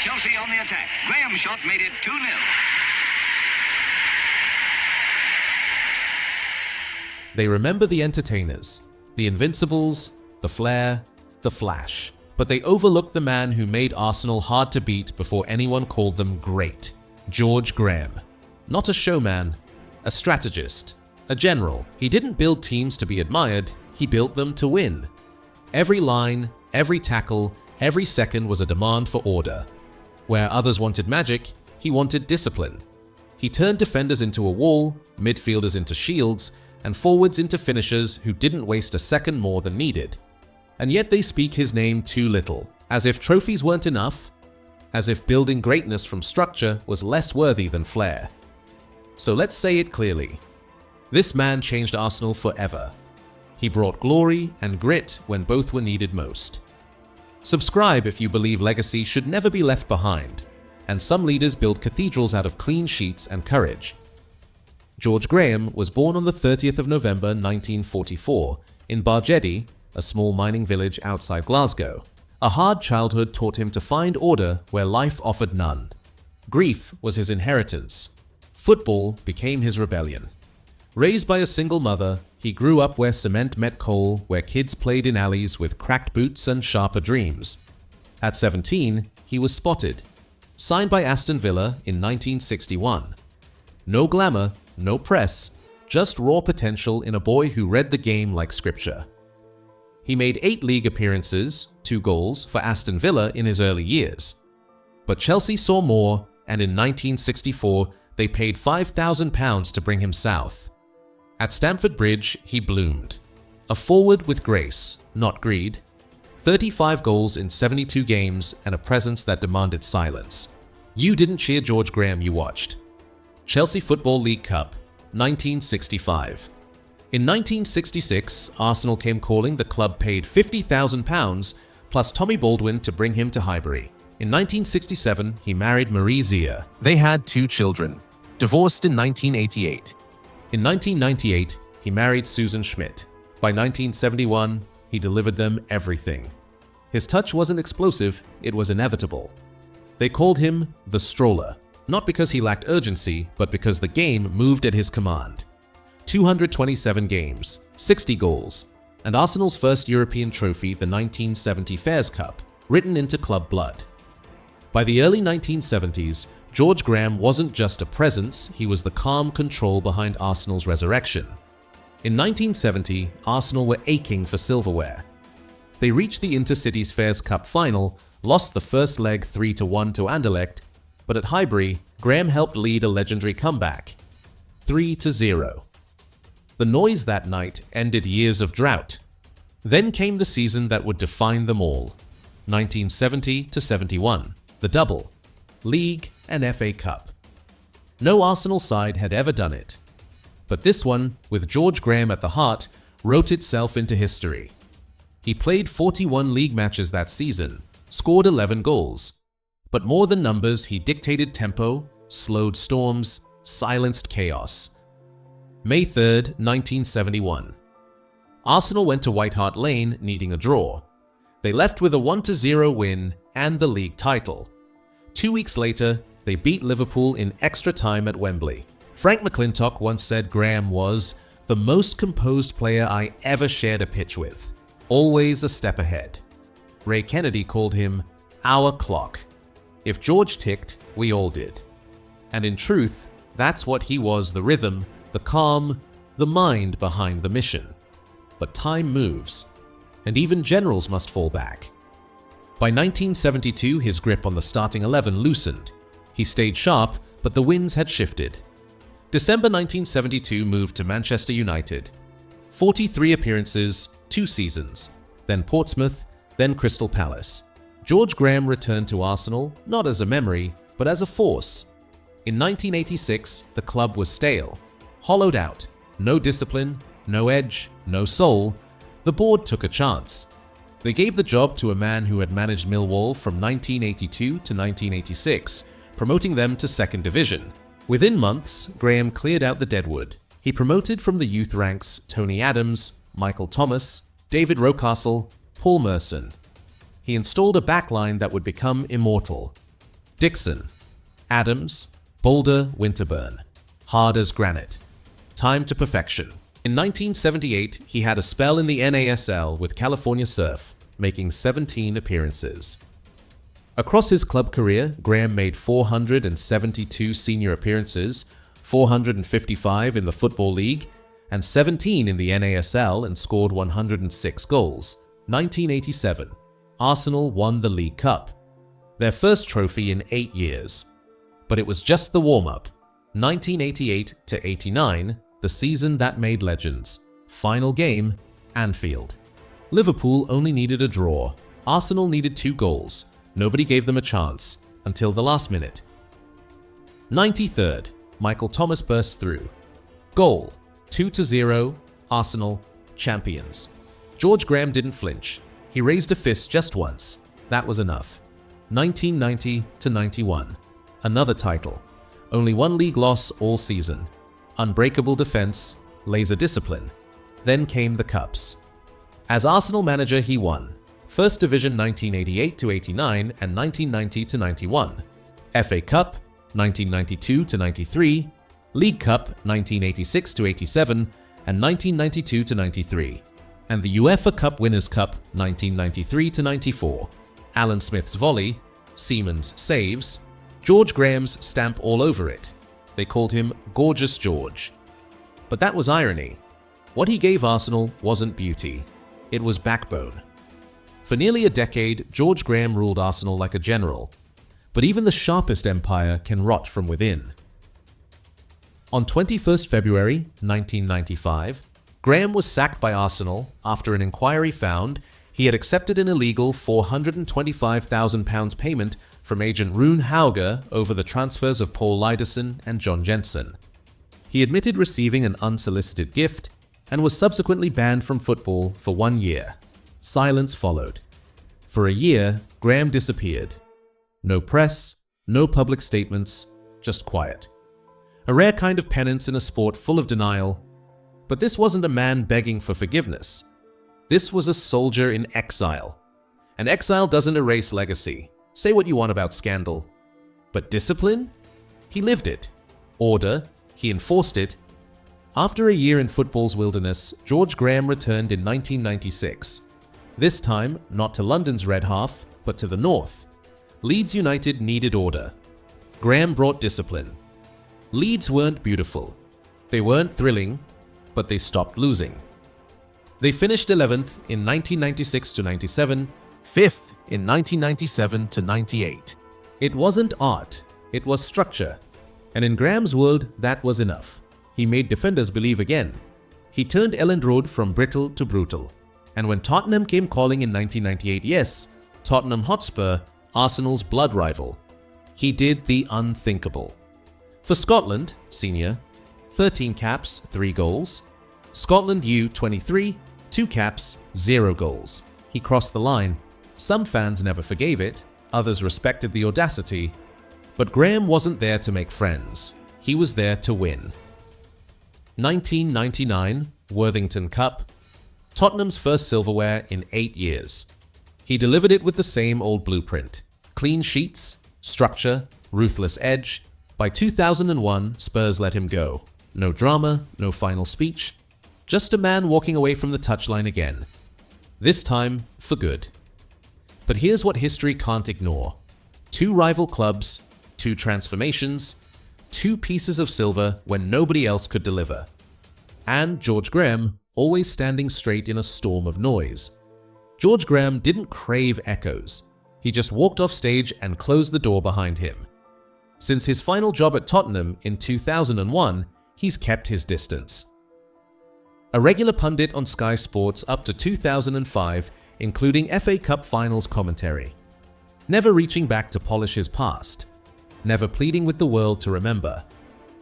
Chelsea on the attack. Graham's shot made it 2-0. They remember the entertainers, the Invincibles, the Flair, the Flash, but they overlooked the man who made Arsenal hard to beat before anyone called them great, George Graham. Not a showman, a strategist, a general. He didn't build teams to be admired, he built them to win. Every line, every tackle, every second was a demand for order. Where others wanted magic, he wanted discipline. He turned defenders into a wall, midfielders into shields, and forwards into finishers who didn't waste a second more than needed. And yet they speak his name too little, as if trophies weren't enough, as if building greatness from structure was less worthy than flair. So let's say it clearly. This man changed Arsenal forever. He brought glory and grit when both were needed most. Subscribe if you believe legacy should never be left behind, and some leaders build cathedrals out of clean sheets and courage. George Graham was born on the 30th of November 1944 in Bargedy, a small mining village outside Glasgow. A hard childhood taught him to find order where life offered none. Grief was his inheritance. Football became his rebellion. Raised by a single mother, he grew up where cement met coal, where kids played in alleys with cracked boots and sharper dreams. At 17, he was spotted, signed by Aston Villa in 1961. No glamour, no press, just raw potential in a boy who read the game like scripture. He made 8 league appearances, 2 goals, for Aston Villa in his early years. But Chelsea saw more, and in 1964 they paid £5,000 to bring him south. At Stamford Bridge, he bloomed. A forward with grace, not greed. 35 goals in 72 games and a presence that demanded silence. You didn't cheer George Graham, you watched. Chelsea Football League Cup, 1965. In 1966, Arsenal came calling. The club paid £50,000 plus Tommy Baldwin to bring him to Highbury. In 1967, he married Marie Zia. They had 2 children, divorced in 1988. In 1998, he married Susan Schmidt. By 1971, he delivered them everything. His touch wasn't explosive, it was inevitable. They called him the Stroller, not because he lacked urgency, but because the game moved at his command. 227 games, 60 goals, and Arsenal's first European trophy, the 1970 Fairs Cup, written into club blood. By the early 1970s, George Graham wasn't just a presence, he was the calm control behind Arsenal's resurrection. In 1970, Arsenal were aching for silverware. They reached the Intercities Fairs Cup final, lost the first leg 3-1 to Anderlecht, but at Highbury, Graham helped lead a legendary comeback, 3-0. The noise that night ended years of drought. Then came the season that would define them all, 1970-71, the double, League and FA Cup. No Arsenal side had ever done it. But this one, with George Graham at the heart, wrote itself into history. He played 41 league matches that season, scored 11 goals. But more than numbers, he dictated tempo, slowed storms, silenced chaos. May 3rd, 1971. Arsenal went to White Hart Lane needing a draw. They left with a 1-0 win and the league title. 2 weeks later, they beat Liverpool in extra time at Wembley. Frank McClintock once said Graham was the most composed player I ever shared a pitch with, always a step ahead. Ray Kennedy called him our clock. If George ticked, we all did. And in truth, that's what he was, the rhythm, the calm, the mind behind the mission. But time moves, and even generals must fall back. By 1972, his grip on the starting 11 loosened. He stayed sharp, but the winds had shifted. December 1972 moved to Manchester United. 43 appearances, 2 seasons, then Portsmouth, then Crystal Palace. George Graham returned to Arsenal, not as a memory, but as a force. In 1986, the club was stale, hollowed out, no discipline, no edge, no soul. The board took a chance. They gave the job to a man who had managed Millwall from 1982 to 1986, promoting them to second division. Within months, Graham cleared out the deadwood. He promoted from the youth ranks Tony Adams, Michael Thomas, David Rocastle, Paul Merson. He installed a backline that would become immortal. Dixon, Adams, Boulder, Winterburn. Hard as granite. Time to perfection. In 1978, he had a spell in the NASL with California Surf, making 17 appearances. Across his club career, Graham made 472 senior appearances, 455 in the Football League, and 17 in the NASL and scored 106 goals. 1987, Arsenal won the League Cup, their first trophy in 8 years. But it was just the warm-up. 1988 to 89, the season that made legends. Final game, Anfield. Liverpool only needed a draw. Arsenal needed 2 goals. Nobody gave them a chance until the last minute. 93rd, Michael Thomas burst through. Goal, 2-0, Arsenal, champions. George Graham didn't flinch. He raised a fist just once. That was enough. 1990 to 91, another title. Only 1 league loss all season. Unbreakable defense, laser discipline. Then came the cups. As Arsenal manager, he won First Division 1988 to 89 and 1990 to 91, FA Cup 1992 to 93, League Cup 1986 to 87 and 1992 to 93, and the UEFA Cup Winners' Cup 1993 to 94. Alan Smith's volley, Seaman's saves, George Graham's stamp all over it. They called him Gorgeous George. But that was irony. What he gave Arsenal wasn't beauty. It was backbone. For nearly a decade, George Graham ruled Arsenal like a general. But even the sharpest empire can rot from within. On 21st February 1995, Graham was sacked by Arsenal after an inquiry found he had accepted an illegal £425,000 payment from agent Rune Hauger over the transfers of Paul Lyderson and John Jensen. He admitted receiving an unsolicited gift and was subsequently banned from football for 1 year. Silence followed. For a year, Graham disappeared. No press, no public statements, just quiet. A rare kind of penance in a sport full of denial. But this wasn't a man begging for forgiveness. This was a soldier in exile. And exile doesn't erase legacy. Say what you want about scandal. But discipline? He lived it. Order? He enforced it. After a year in football's wilderness, George Graham returned in 1996. This time, not to London's red half, but to the north. Leeds United needed order. Graham brought discipline. Leeds weren't beautiful. They weren't thrilling, but they stopped losing. They finished 11th in 1996 to 97, 5th in 1997 to 98. It wasn't art, it was structure. And in Graham's world, that was enough. He made defenders believe again. He turned Elland Road from brittle to brutal. And when Tottenham came calling in 1998, yes, Tottenham Hotspur, Arsenal's blood rival, he did the unthinkable. For Scotland, senior, 13 caps, 3 goals. Scotland U23, 2 caps, 0 goals. He crossed the line. Some fans never forgave it, others respected the audacity. But Graham wasn't there to make friends. He was there to win. 1999 Worthington Cup, Tottenham's first silverware in 8 years. He delivered it with the same old blueprint. Clean sheets, structure, ruthless edge. By 2001, Spurs let him go. No drama, no final speech. Just a man walking away from the touchline again. This time, for good. But here's what history can't ignore. 2 rival clubs, 2 transformations, 2 pieces of silver when nobody else could deliver. And George Graham always standing straight in a storm of noise. George Graham didn't crave echoes. He just walked off stage and closed the door behind him. Since his final job at Tottenham in 2001, he's kept his distance. A regular pundit on Sky Sports up to 2005, including FA Cup finals commentary. Never reaching back to polish his past. Never pleading with the world to remember.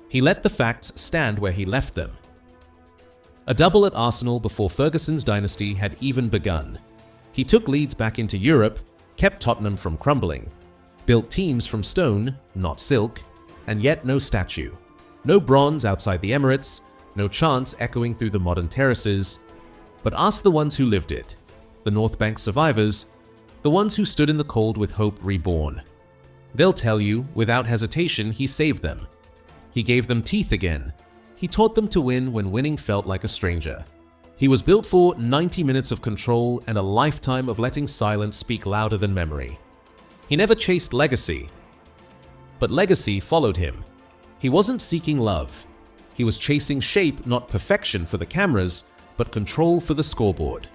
He let the facts stand where he left them. A double at Arsenal before Ferguson's dynasty had even begun. He took Leeds back into Europe, kept Tottenham from crumbling, built teams from stone, not silk, and yet no statue. No bronze outside the Emirates, no chants echoing through the modern terraces. But ask the ones who lived it, the North Bank survivors, the ones who stood in the cold with hope reborn. They'll tell you, without hesitation, he saved them. He gave them teeth again. He taught them to win when winning felt like a stranger. He was built for 90 minutes of control and a lifetime of letting silence speak louder than memory. He never chased legacy, but legacy followed him. He wasn't seeking love. He was chasing shape, not perfection for the cameras, but control for the scoreboard.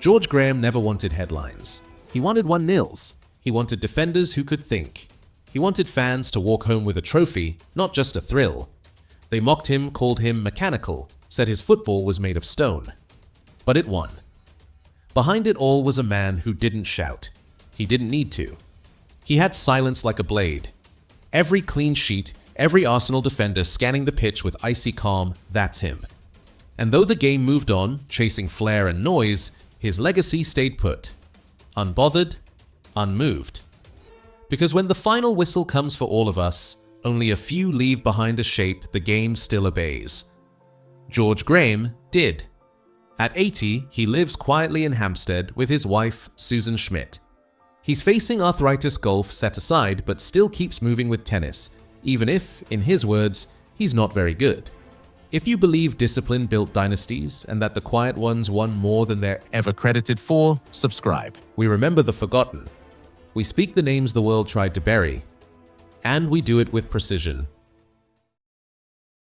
George Graham never wanted headlines. He wanted 1-0s. He wanted defenders who could think. He wanted fans to walk home with a trophy, not just a thrill. They mocked him, called him mechanical, said his football was made of stone. But it won. Behind it all was a man who didn't shout. He didn't need to. He had silence like a blade. Every clean sheet, every Arsenal defender scanning the pitch with icy calm, that's him. And though the game moved on, chasing flair and noise, his legacy stayed put. Unbothered, unmoved. Because when the final whistle comes for all of us, only a few leave behind a shape the game still obeys. George Graham did. At 80, he lives quietly in Hampstead with his wife, Susan Schmidt. He's facing arthritis golf set aside, but still keeps moving with tennis, even if, in his words, he's not very good. If you believe discipline built dynasties and that the quiet ones won more than they're ever credited for, subscribe. We remember the forgotten. We speak the names the world tried to bury, and we do it with precision.